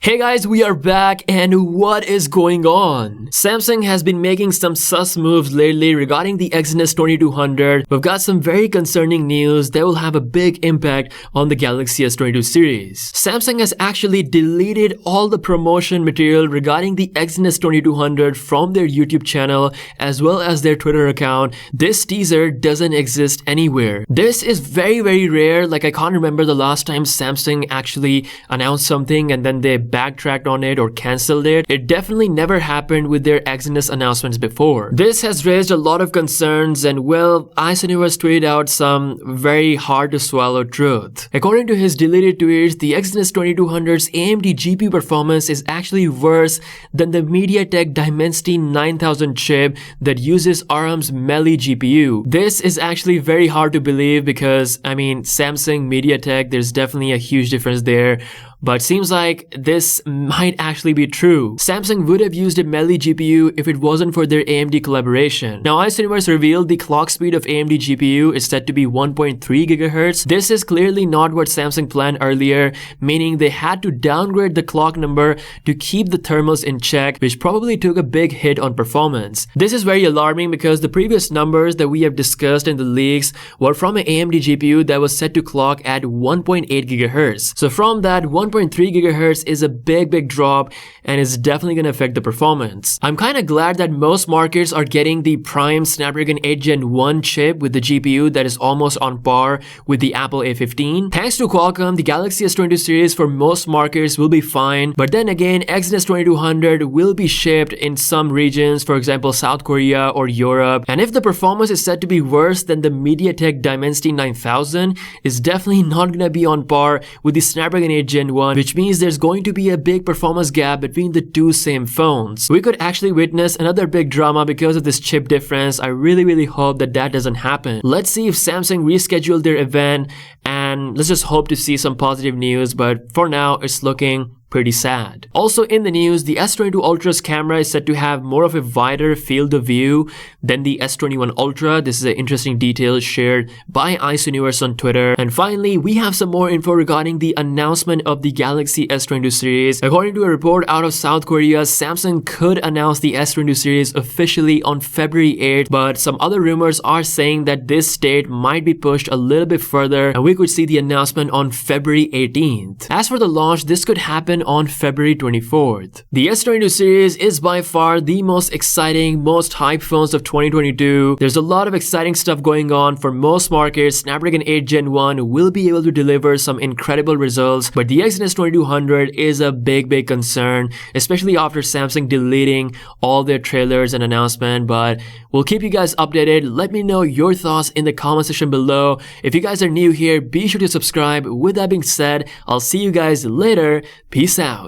Hey guys, we are back, and what is going on? Samsung has been making some sus moves lately regarding the Exynos 2200. We've got some very concerning news that will have a big impact on the Galaxy S22 series. Samsung has actually deleted all the promotion material regarding the Exynos 2200 from their YouTube channel as well as their Twitter account. This teaser doesn't exist anywhere. This is very rare. Like, I can't remember the last time Samsung actually announced something and then they backtracked on it or cancelled it. It definitely never happened with their Exynos announcements before. This has raised a lot of concerns, and well, Exynos tweeted out some very hard to swallow truth. According to his deleted tweets, the Exynos 2200's AMD GPU performance is actually worse than the MediaTek Dimensity 9000 chip that uses ARM's Melee GPU. This is actually very hard to believe because, Samsung, MediaTek, there's definitely a huge difference there. But seems like this might actually be true. Samsung would have used a Melee GPU if it wasn't for their AMD collaboration. Now, Exynos revealed the clock speed of AMD GPU is set to be 1.3 GHz. This is clearly not what Samsung planned earlier, meaning they had to downgrade the clock number to keep the thermals in check, which probably took a big hit on performance. This is very alarming because the previous numbers that we have discussed in the leaks were from an AMD GPU that was set to clock at 1.8 GHz. So from that, 1.3 GHz is a big drop and is definitely going to affect the performance. I'm kind of glad that most markets are getting the prime Snapdragon 8 Gen 1 chip with the GPU that is almost on par with the Apple A15. Thanks to Qualcomm, the Galaxy S22 series for most markets will be fine, but then again, Exynos 2200 will be shipped in some regions, for example South Korea or Europe, and if the performance is said to be worse than the MediaTek Dimensity 9000, it's definitely not going to be on par with the Snapdragon 8 Gen 1, which means there's going to be a big performance gap between the two same phones. We could actually witness another big drama because of this chip difference. I really hope that doesn't happen. Let's see if Samsung rescheduled their event, and let's just hope to see some positive news, but for now it's looking pretty sad. Also in the news, the S22 Ultra's camera is said to have more of a wider field of view than the S21 Ultra. This is an interesting detail shared by Exynos on Twitter. And finally, we have some more info regarding the announcement of the Galaxy S22 series. According to a report out of South Korea, Samsung could announce the S22 series officially on February 8th, but some other rumors are saying that this date might be pushed a little bit further and we could see the announcement on February 18th. As for the launch, this could happen on February 24th. The S22 series is by far the most exciting, most hyped phones of 2022. There's a lot of exciting stuff going on for most markets. Snapdragon 8 Gen 1 will be able to deliver some incredible results, but the Exynos 2200 is a big concern, especially after Samsung deleting all their trailers and announcements. But we'll keep you guys updated. Let me know your thoughts in the comment section below. If you guys are new here, be sure to subscribe. With that being said, I'll see you guys later. Peace out.